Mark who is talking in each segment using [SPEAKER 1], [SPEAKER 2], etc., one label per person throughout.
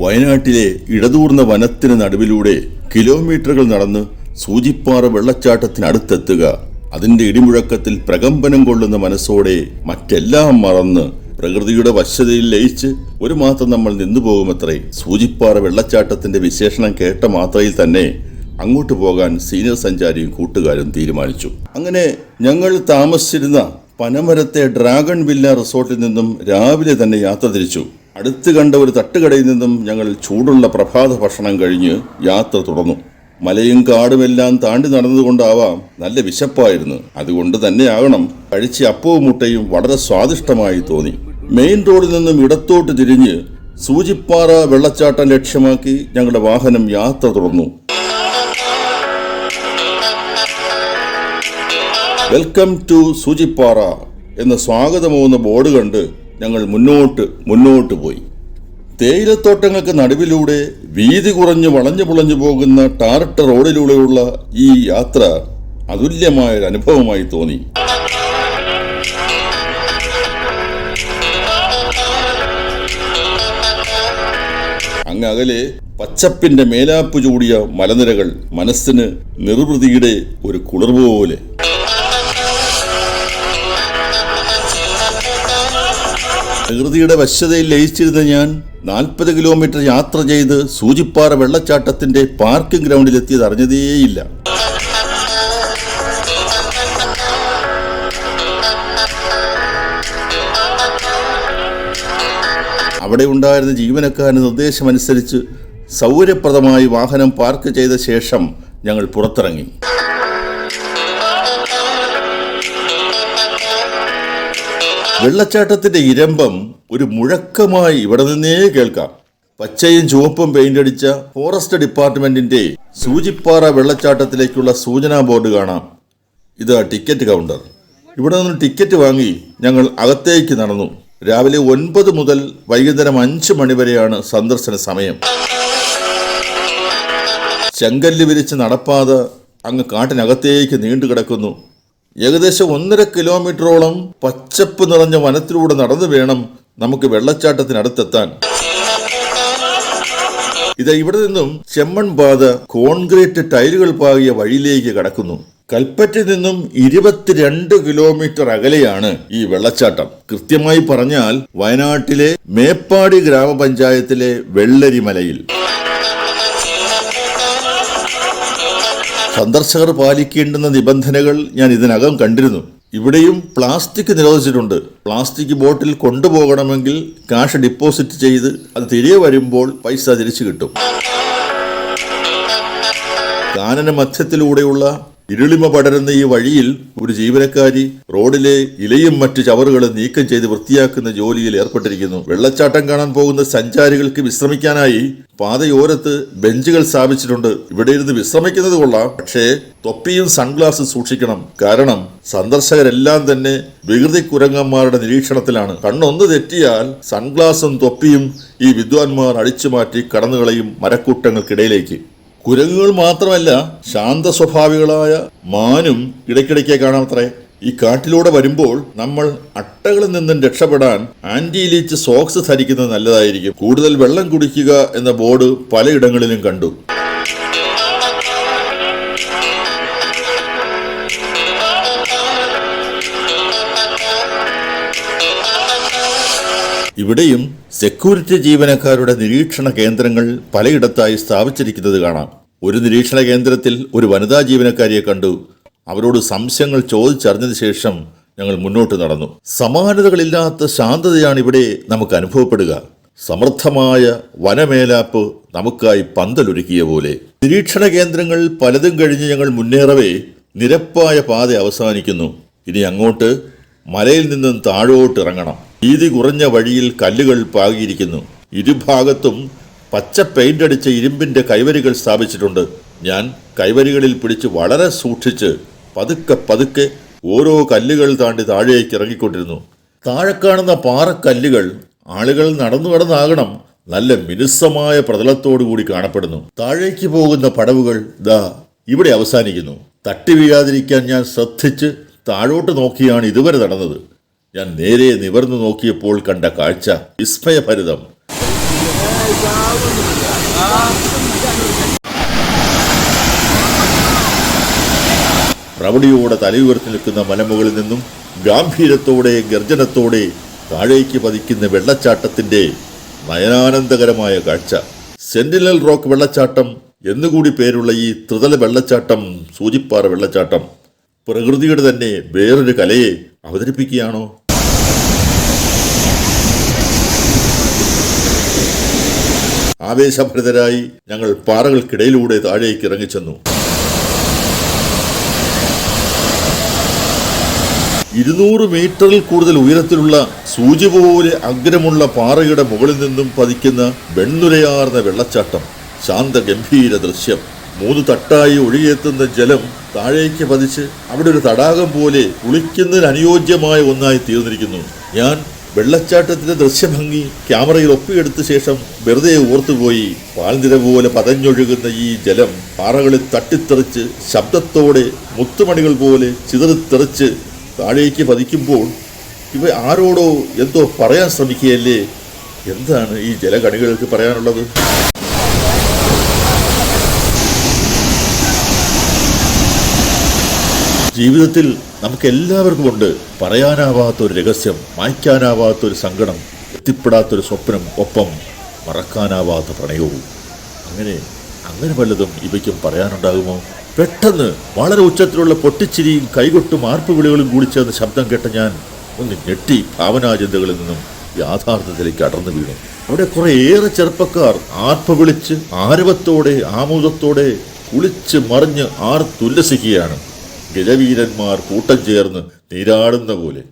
[SPEAKER 1] വയനാട്ടിലെ ഇടതൂർന്ന വനത്തിന് നടുവിലൂടെ കിലോമീറ്ററുകൾ നടന്ന് സൂചിപ്പാറ വെള്ളച്ചാട്ടത്തിനടുത്തെത്തുക, അതിന്റെ ഇടിമുഴക്കത്തിൽ പ്രകമ്പനം കൊള്ളുന്ന മനസ്സോടെ മറ്റെല്ലാം മറന്ന് പ്രകൃതിയുടെ വശ്യതയിൽ ലയിച്ച് ഒരു മാസം നമ്മൾ നിന്നുപോകുമത്രേ. സൂചിപ്പാറ വെള്ളച്ചാട്ടത്തിന്റെ വിശേഷണം കേട്ട മാത്രയിൽ തന്നെ അങ്ങോട്ട് പോകാൻ സീനിയർ സഞ്ചാരിയും കൂട്ടുകാരും തീരുമാനിച്ചു. അങ്ങനെ ഞങ്ങൾ താമസിച്ചിരുന്ന പനമരത്തെ ഡ്രാഗൺ വില്ല റിസോർട്ടിൽ നിന്നും രാവിലെ തന്നെ യാത്ര തിരിച്ചു. അടുത്ത് കണ്ട ഒരു തട്ടുകടയിൽ നിന്നും ഞങ്ങൾ ചൂടുള്ള പ്രഭാത ഭക്ഷണം കഴിഞ്ഞ് യാത്ര തുടർന്നു. മലയും കാടുമെല്ലാം താണ്ടി നടന്നതുകൊണ്ടാവാം നല്ല വിശപ്പായിരുന്നു. അതുകൊണ്ട് തന്നെയാകണം കഴിച്ച അപ്പവും മുട്ടയും വളരെ സ്വാദിഷ്ടമായി തോന്നി. മെയിൻ റോഡിൽ നിന്നും ഇടത്തോട്ട് തിരിഞ്ഞ് സൂചിപ്പാറ വെള്ളച്ചാട്ടം ലക്ഷ്യമാക്കി ഞങ്ങളുടെ വാഹനം യാത്ര തുടർന്നു. വെൽക്കം ടു സൂചിപ്പാറ എന്ന സ്വാഗതമോന്ന ബോർഡ് കണ്ട് ഞങ്ങൾ മുന്നോട്ട് പോയി. തേയിലത്തോട്ടങ്ങൾക്ക് നടുവിലൂടെ വീതി കുറഞ്ഞു വളഞ്ഞു പുളഞ്ഞു പോകുന്ന ടാറിട്ട റോഡിലൂടെയുള്ള ഈ യാത്ര അതുല്യമായൊരു അനുഭവമായി തോന്നി. അങ്ങകലെ പച്ചപ്പിന്റെ മേലാപ്പ് ചൂടിയ മലനിരകൾ മനസ്സിന് നിർവൃതിയുടെ ഒരു കുളിർ പോലെ. പ്രകൃതിയുടെ വശ്യതയിൽ ലയിച്ചിരുന്ന ഞാൻ 40 കിലോമീറ്റർ യാത്ര ചെയ്ത് സൂചിപ്പാറ വെള്ളച്ചാട്ടത്തിന്റെ പാർക്കിംഗ് ഗ്രൗണ്ടിലെത്തിയത് അറിഞ്ഞതേയില്ല. അവിടെ ഉണ്ടായിരുന്ന ജീവനക്കാരന്റെ നിർദ്ദേശമനുസരിച്ച് സൗകര്യപ്രദമായി വാഹനം പാർക്ക് ചെയ്ത ശേഷം ഞങ്ങൾ പുറത്തിറങ്ങി. വെള്ളച്ചാട്ടത്തിന്റെ ഇരമ്പം ഒരു മുഴക്കമായി ഇവിടെ നിന്നേ കേൾക്കാം. പച്ചയും ചുവപ്പും പെയിന്റ് അടിച്ച ഫോറസ്റ്റ് ഡിപ്പാർട്ട്മെന്റിന്റെ സൂചിപ്പാറ വെള്ളച്ചാട്ടത്തിലേക്കുള്ള സൂചനാ ബോർഡ് കാണാം. ഇതാ ടിക്കറ്റ് കൗണ്ടർ. ഇവിടെ നിന്ന് ടിക്കറ്റ് വാങ്ങി ഞങ്ങൾ അകത്തേക്ക് നടന്നു. രാവിലെ 9 മുതൽ വൈകുന്നേരം 5 മണി വരെയാണ് സന്ദർശന സമയം. ചെങ്കല്ല് വിരിച്ച് നടപ്പാത അങ്ങ് കാട്ടിനകത്തേക്ക് നീണ്ടു കിടക്കുന്നു. ഏകദേശം 1.5 കിലോമീറ്ററോളം പച്ചപ്പ് നിറഞ്ഞ വനത്തിലൂടെ നടന്നു വേണം നമുക്ക് വെള്ളച്ചാട്ടത്തിനടുത്തെത്താൻ. ഇത് ഇവിടെ നിന്നും ചെമ്മൺ പാത കോൺക്രീറ്റ് ടൈലുകൾ പാകിയ വഴിയിലേക്ക് കടക്കുന്നു. കൽപ്പറ്റയിൽ നിന്നും 22 കിലോമീറ്റർ അകലെയാണ് ഈ വെള്ളച്ചാട്ടം. കൃത്യമായി പറഞ്ഞാൽ വയനാട്ടിലെ മേപ്പാടി ഗ്രാമപഞ്ചായത്തിലെ വെള്ളരിമലയിൽ. സന്ദർശകർ പാലിക്കേണ്ടുന്ന നിബന്ധനകൾ ഞാൻ ഇതിനകം കണ്ടിരുന്നു. ഇവിടെയും പ്ലാസ്റ്റിക് നിരോധിച്ചിട്ടുണ്ട്. പ്ലാസ്റ്റിക് ബോട്ടിൽ കൊണ്ടുപോകണമെങ്കിൽ കാഷ് ഡിപ്പോസിറ്റ് ചെയ്ത് അത് തിരികെ വരുമ്പോൾ പൈസ തിരിച്ചു കിട്ടും. കാനന മധ്യത്തിലൂടെയുള്ള ഇരുളിമ പടരുന്ന ഈ വഴിയിൽ ഒരു ജീവനക്കാരി റോഡിലെ ഇലയും മറ്റു ചവറുകളും നീക്കം ചെയ്ത് വൃത്തിയാക്കുന്ന ജോലിയിൽ ഏർപ്പെട്ടിരിക്കുന്നു. വെള്ളച്ചാട്ടം കാണാൻ പോകുന്ന സഞ്ചാരികൾക്ക് വിശ്രമിക്കാനായി പാതയോരത്ത് ബെഞ്ചുകൾ സ്ഥാപിച്ചിട്ടുണ്ട്. ഇവിടെ ഇരുന്ന് വിശ്രമിക്കുന്നത് കൊള്ളാം, പക്ഷേ തൊപ്പിയും സൺഗ്ലാസും സൂക്ഷിക്കണം. കാരണം സന്ദർശകരെല്ലാം തന്നെ വികൃതി കുരങ്ങന്മാരുടെ നിരീക്ഷണത്തിലാണ്. കണ്ണൊന്ന് തെറ്റിയാൽ സൺഗ്ലാസും തൊപ്പിയും ഈ വിദ്വാൻമാർ അടിച്ചുമാറ്റി കടന്നുകളയും മരക്കൂട്ടങ്ങൾക്കിടയിലേക്ക്. കുരങ്ങുകൾ മാത്രമല്ല, ശാന്ത സ്വഭാവികളായ മാനും ഇടയ്ക്കിടയ്ക്ക് കാണാമത്രേ. ഈ കാട്ടിലൂടെ വരുമ്പോൾ നമ്മൾ അട്ടകളിൽ നിന്നും രക്ഷപ്പെടാൻ ആന്റി ലീച്ച് സോക്സ് ധരിക്കുന്നത് നല്ലതായിരിക്കും. കൂടുതൽ വെള്ളം കുടിക്കുക എന്ന ബോർഡ് പലയിടങ്ങളിലും കണ്ടു. ഇവിടെയും സെക്യൂരിറ്റി ജീവനക്കാരുടെ നിരീക്ഷണ കേന്ദ്രങ്ങൾ പലയിടത്തായി സ്ഥാപിച്ചിരിക്കുന്നത് കാണാം. ഒരു നിരീക്ഷണ കേന്ദ്രത്തിൽ ഒരു വനിതാ ജീവനക്കാരിയെ കണ്ടു. അവരോട് സംശയങ്ങൾ ചോദിച്ചറിഞ്ഞതിന് ശേഷം ഞങ്ങൾ മുന്നോട്ട് നടന്നു. സമാനതകളില്ലാത്ത ശാന്തതയാണ് ഇവിടെ നമുക്ക് അനുഭവപ്പെടുക. സമൃദ്ധമായ വനമേലാപ്പ് നമുക്കായി പന്തലൊരുക്കിയ പോലെ. നിരീക്ഷണ കേന്ദ്രങ്ങൾ പലതും കഴിഞ്ഞ് ഞങ്ങൾ മുന്നേറവേ നിരപ്പായ പാത അവസാനിക്കുന്നു. ഇനി അങ്ങോട്ട് മലയിൽ നിന്നും താഴോട്ട് ഇറങ്ങണം. വീതി കുറഞ്ഞ വഴിയിൽ കല്ലുകൾ പാകിയിരിക്കുന്നു. ഇരുഭാഗത്തും പച്ച പെയിന്റ് അടിച്ച ഇരുമ്പിന്റെ കൈവരികൾ സ്ഥാപിച്ചിട്ടുണ്ട്. ഞാൻ കൈവരികളിൽ പിടിച്ച് വളരെ സൂക്ഷിച്ച് പതുക്കെ ഓരോ കല്ലുകൾ താണ്ടി താഴേക്ക് ഇറങ്ങിക്കൊണ്ടിരുന്നു. താഴെ കാണുന്ന പാറക്കല്ലുകൾ ആളുകൾ നടന്നാകണം നല്ല മിനുസമായ പ്രതലത്തോടുകൂടി കാണപ്പെടുന്നു. താഴേക്ക് പോകുന്ന പടവുകൾ ദാ ഇവിടെ അവസാനിക്കുന്നു. തട്ടി വീഴാതിരിക്കാൻ ഞാൻ ശ്രദ്ധിച്ച് താഴോട്ട് നോക്കിയാണ് ഇതുവരെ നടന്നത്. ഞാൻ നേരെ നിവർന്നു നോക്കിയപ്പോൾ കണ്ട കാഴ്ച വിസ്മയഭരിതം. പ്രൗഢിയോടെ തലയുയർത്തി നിൽക്കുന്ന മലമുകളിൽ നിന്നും ഗാംഭീര്യത്തോടെ ഗർജനത്തോടെ താഴേക്ക് പതിക്കുന്ന വെള്ളച്ചാട്ടത്തിന്റെ നയനാനന്ദകരമായ കാഴ്ച. സെന്റിനൽ റോക്ക് വെള്ളച്ചാട്ടം എന്നുകൂടി പേരുള്ള ഈ ത്രിതല വെള്ളച്ചാട്ടം, സൂചിപ്പാറ വെള്ളച്ചാട്ടം പ്രകൃതിയുടെ തന്നെ വേറൊരു കലയെ അവതരിപ്പിക്കുകയാണോ? ആവേശഭരിതരായി ഞങ്ങൾ പാറകൾക്കിടയിലൂടെ താഴേക്ക് ഇറങ്ങിച്ചെന്നു. 200 മീറ്ററിൽ കൂടുതൽ ഉയരത്തിലുള്ള സൂചി പോലെ അഗ്രമുള്ള പാറയുടെ മുകളിൽ നിന്നും പതിക്കുന്ന വെണ്ണുരയാർന്ന വെള്ളച്ചാട്ടം. ശാന്തഗംഭീര ദൃശ്യം. 3 തട്ടായി ഒഴുകിയെത്തുന്ന ജലം താഴേക്ക് പതിച്ച് അവിടെ ഒരു തടാകം പോലെ കുളിക്കുന്നതിന് അനുയോജ്യമായ ഒന്നായി തീർന്നിരിക്കുന്നു. ഞാൻ വെള്ളച്ചാട്ടത്തിന്റെ ദൃശ്യഭംഗി ക്യാമറയിൽ ഒപ്പിയെടുത്ത ശേഷം വെറുതെ ഓർത്തുപോയി. പാൽനിര പോലെ പതഞ്ഞൊഴുകുന്ന ഈ ജലം പാറകളിൽ തട്ടിത്തെറിച്ച് ശബ്ദത്തോടെ മുത്തുമണികൾ പോലെ ചിതറിത്തെറിച്ച് താഴേക്ക് പതിക്കുമ്പോൾ ഇവ ആരോടോ എന്തോ പറയാൻ ശ്രമിക്കുകയല്ലേ? എന്താണ് ഈ ജലകണികൾക്ക് പറയാനുള്ളത്? ജീവിതത്തിൽ നമുക്ക് എല്ലാവർക്കും ഉണ്ട് പറയാനാവാത്തൊരു രഹസ്യം, മായ്ക്കാനാവാത്തൊരു സങ്കടം, എത്തിപ്പെടാത്തൊരു സ്വപ്നം, ഒപ്പം മറക്കാനാവാത്ത പ്രണയവും. അങ്ങനെ വല്ലതും ഇവയ്ക്കും പറയാനുണ്ടാകുമോ? പെട്ടെന്ന് വളരെ ഉച്ചത്തിലുള്ള പൊട്ടിച്ചിരിയും കൈകൊട്ടും ആർപ്പുവിളികളും കൂടി ചേർന്ന് ശബ്ദം കേട്ട ഞാൻ ഒന്ന് ഞെട്ടി ഭാവനാചിന്തകളിൽ നിന്നും യാഥാർത്ഥ്യത്തിലേക്ക് അടർന്നു വീണു. അവിടെ കുറേയേറെ ചെറുപ്പക്കാർ ആർപ്പ് വിളിച്ച് ആരവത്തോടെ ആമോദത്തോടെ കുളിച്ച് മറിഞ്ഞ് ആർത്തുല്ലസിക്കുകയാണ്. ഗജവീരന്മാർ കൂട്ടം ചേർന്ന് നീരാടുന്ന പോലെ.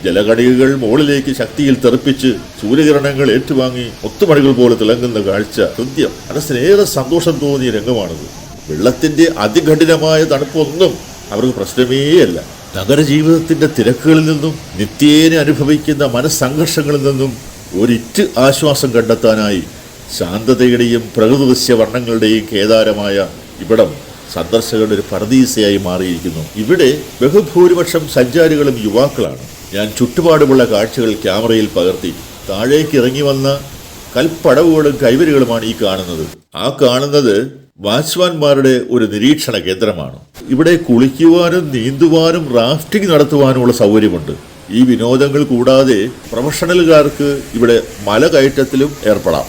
[SPEAKER 1] ജലകണികകൾ മുകളിലേക്ക് ശക്തിയിൽ തെറിപ്പിച്ച് സൂര്യകിരണങ്ങൾ ഏറ്റുവാങ്ങി മുത്തുമണികൾ പോലെ തിളങ്ങുന്ന കാഴ്ച ഹൃദ്യം മനസ്സിനേറെ സന്തോഷം തോന്നിയ രംഗമാണത്. വെള്ളത്തിന്റെ അതികഠിനമായ തണുപ്പൊന്നും അവർക്ക് പ്രശ്നമേയല്ല. നഗരജീവിതത്തിന്റെ തിരക്കുകളിൽ നിന്നും നിത്യേന അനുഭവിക്കുന്ന മനസ്സംഘർഷങ്ങളിൽ നിന്നും ഒരിറ്റ് ആശ്വാസം കണ്ടെത്താനായി ശാന്തതയുടെയും പ്രകൃതി ദൃശ്യ വർണ്ണങ്ങളുടെയും കേദാരമായ ഇവിടം സന്ദർശകരുടെ ഒരു പർദീസയായി മാറിയിരിക്കുന്നു. ഇവിടെ ബഹുഭൂരിപക്ഷം സഞ്ചാരികളും യുവാക്കളാണ്. ഞാൻ ചുറ്റുപാടുമുള്ള കാഴ്ചകൾ ക്യാമറയിൽ പകർത്തി. താഴേക്ക് ഇറങ്ങി വന്ന കൽപ്പടവുകളും കൈവരികളുമാണ് ഈ കാണുന്നത്. ആ കാണുന്നത് വാച്ച്മാൻമാരുടെ ഒരു നിരീക്ഷണ കേന്ദ്രമാണ്. ഇവിടെ കുളിക്കുവാനും നീന്തുവാനും റാഫ്റ്റിംഗ് നടത്തുവാനുമുള്ള സൗകര്യമുണ്ട്. ഈ വിനോദങ്ങൾ കൂടാതെ പ്രൊഫഷണലുകാർക്ക് ഇവിടെ മല കയറ്റത്തിലും ഏർപ്പെടാം.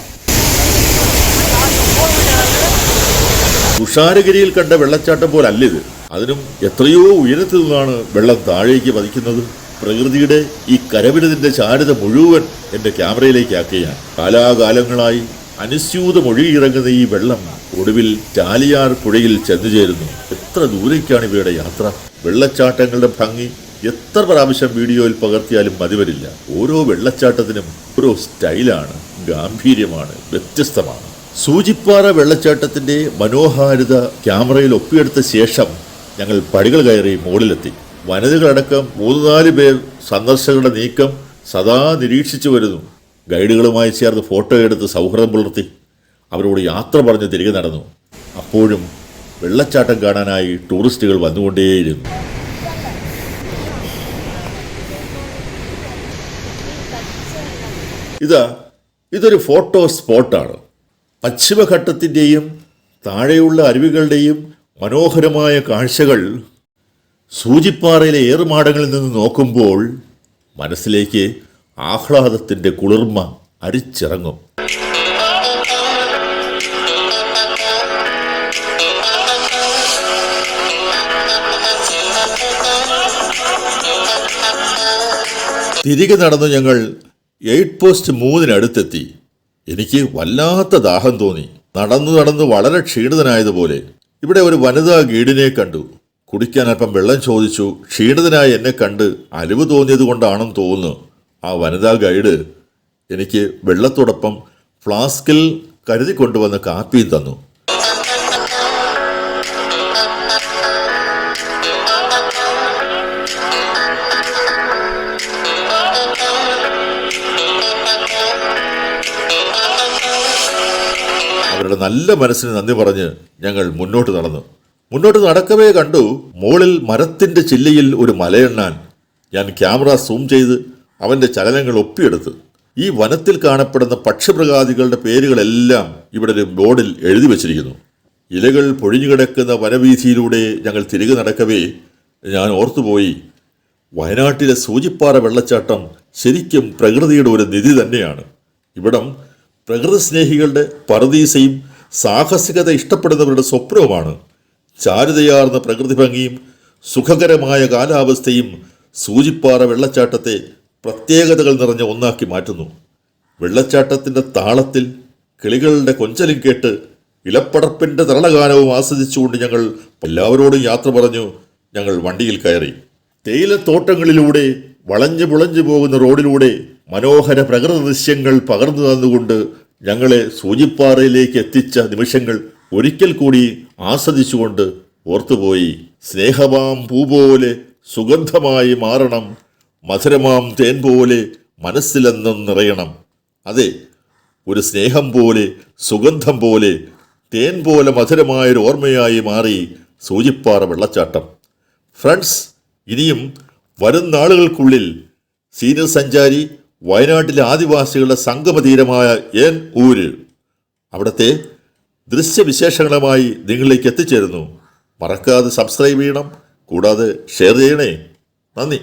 [SPEAKER 1] തുഷാരഗിരിയിൽ കണ്ട വെള്ളച്ചാട്ടം പോലല്ലിത്. അതിനും എത്രയോ ഉയരത്തിൽ നിന്നാണ് വെള്ളം താഴേക്ക് പതിക്കുന്നത്. പ്രകൃതിയുടെ ഈ കരവിരുതിന്റെ ചാരുത മുഴുവൻ എൻ്റെ ക്യാമറയിലേക്ക് ആക്കുകയാണ്. കാലാകാലങ്ങളായി അനുസ്യൂതം ഒഴുകിയിറങ്ങുന്ന ഈ വെള്ളം ഒടുവിൽ ചാലിയാർ പുഴയിൽ ചെന്നു ചേരുന്നു. എത്ര ദൂരേക്കാണ് ഇവയുടെ യാത്ര? വെള്ളച്ചാട്ടങ്ങളുടെ ഭംഗി എത്ര പ്രാവശ്യം വീഡിയോയിൽ പകർത്തിയാലും മതിവരില്ല. ഓരോ വെള്ളച്ചാട്ടത്തിനും ഓരോ സ്റ്റൈലാണ്, ഗാംഭീര്യമാണ്, വ്യത്യസ്തമാണ്. സൂചിപ്പാറ വെള്ളച്ചാട്ടത്തിന്റെ മനോഹാരിത ക്യാമറയിൽ ഒപ്പിയെടുത്ത ശേഷം ഞങ്ങൾ പടികൾ കയറി മുകളിലെത്തി. വനിതകളടക്കം 3-4 പേർ സന്ദർശകരുടെ നീക്കം സദാ നിരീക്ഷിച്ചു വരുന്നു. ഗൈഡുകളുമായി ചേർന്ന് ഫോട്ടോ എടുത്ത് സൗഹൃദം പുലർത്തി അവരോട് യാത്ര പറഞ്ഞ് തിരികെ നടന്നു. അപ്പോഴും വെള്ളച്ചാട്ടം കാണാനായി ടൂറിസ്റ്റുകൾ വന്നുകൊണ്ടേയിരുന്നു. ഇതൊരു ഫോട്ടോ സ്പോട്ടാണ്. പശ്ചിമഘട്ടത്തിൻ്റെയും താഴെയുള്ള അരുവികളുടെയും മനോഹരമായ കാഴ്ചകൾ സൂചിപ്പാറയിലെ ഏറുമാടങ്ങളിൽ നിന്ന് നോക്കുമ്പോൾ മനസ്സിലേക്ക് ആഹ്ലാദത്തിൻ്റെ കുളിർമ അരിച്ചിറങ്ങും. തിരികെ നടന്നു ഞങ്ങൾ 8 പോസ്റ്റ് 3-അടുത്തെത്തി. എനിക്ക് വല്ലാത്ത ദാഹം തോന്നി. നടന്നു വളരെ ക്ഷീണിതനായതുപോലെ. ഇവിടെ ഒരു വനിതാ ഗൈഡിനെ കണ്ടു. കുടിക്കാൻ അല്പം വെള്ളം ചോദിച്ചു. ക്ഷീണിതനായി എന്നെ കണ്ട് അലിവ് തോന്നിയത് കൊണ്ടാണെന്ന് തോന്നുന്നു. ആ വനിതാ ഗൈഡ് എനിക്ക് വെള്ളത്തോടൊപ്പം ഫ്ലാസ്കിൽ കരുതി കൊണ്ടുവന്ന കാപ്പിയും തന്നു. അവരുടെ നല്ല മനസ്സിന് നന്ദി പറഞ്ഞ് ഞങ്ങൾ മുന്നോട്ട് നടന്നു. മുന്നോട്ട് നടക്കവേ കണ്ടു മുകളിൽ മരത്തിന്റെ ചില്ലയിൽ ഒരു മലയെണ്ണാൻ. ഞാൻ ക്യാമറ സൂം ചെയ്ത് അവന്റെ ചലനങ്ങൾ ഒപ്പിയെടുത്തു. ഈ വനത്തിൽ കാണപ്പെടുന്ന പക്ഷിമൃഗാദികളുടെ പേരുകളെല്ലാം ഇവിടെ ഒരു ബോർഡിൽ എഴുതി വച്ചിരിക്കുന്നു. ഇലകൾ പൊഴിഞ്ഞുകിടക്കുന്ന വനവീഥിയിലൂടെ ഞങ്ങൾ തിരികെ നടക്കവേ ഞാൻ ഓർത്തുപോയി, വയനാട്ടിലെ സൂചിപ്പാറ വെള്ളച്ചാട്ടം ശരിക്കും പ്രകൃതിയുടെ ഒരു നിധി തന്നെയാണ്. ഇവിടം പ്രകൃതി സ്നേഹികളുടെ പറുദീസയും സാഹസികത ഇഷ്ടപ്പെടുന്നവരുടെ സ്വപ്നവുമാണ്. ചാരുതയാർന്ന പ്രകൃതി ഭംഗിയും സുഖകരമായ കാലാവസ്ഥയും സൂചിപ്പാറ വെള്ളച്ചാട്ടത്തെ പ്രത്യേകതകൾ നിറഞ്ഞ ഒന്നാക്കി മാറ്റുന്നു. വെള്ളച്ചാട്ടത്തിൻ്റെ താളത്തിൽ കിളികളുടെ കൊഞ്ചലും കേട്ട് ഇലപ്പടർപ്പിൻ്റെ തരളഗാനവും ആസ്വദിച്ചുകൊണ്ട് ഞങ്ങൾ എല്ലാവരോടും യാത്ര പറഞ്ഞു. ഞങ്ങൾ വണ്ടിയിൽ കയറി. തേയിലത്തോട്ടങ്ങളിലൂടെ വളഞ്ഞു പുളഞ്ഞു പോകുന്ന റോഡിലൂടെ മനോഹര പ്രകൃതി ദൃശ്യങ്ങൾ പകർന്നു തന്നുകൊണ്ട് ഞങ്ങളെ സൂചിപ്പാറയിലേക്ക് എത്തിച്ച നിമിഷങ്ങൾ ഒരിക്കൽ കൂടി ആസ്വദിച്ചുകൊണ്ട് ഓർത്തുപോയി. സ്നേഹമാം പൂ പോലെ സുഗന്ധമായി മാറണം, മധുരമാം തേൻ പോലെ മനസ്സിലെന്നും നിറയണം. അതെ, ഒരു സ്നേഹം പോലെ സുഗന്ധം പോലെ തേൻ പോലെ മധുരമായൊരു ഓർമ്മയായി മാറി സൂചിപ്പാറ വെള്ളച്ചാട്ടം. ഫ്രണ്ട്സ്, ഇനിയും വരും നാളുകൾക്കുള്ളിൽ സീനിയർ സഞ്ചാരി വയനാട്ടിലെ ആദിവാസികളുടെ സംഗമതീരമായ ഏൻ ഊര്, അവിടുത്തെ ദൃശ്യവിശേഷങ്ങളുമായി നിങ്ങളിലേക്ക് എത്തിച്ചേരുന്നു. മറക്കാതെ സബ്സ്ക്രൈബ് ചെയ്യണം, കൂടാതെ ഷെയർ ചെയ്യണേ. നന്ദി.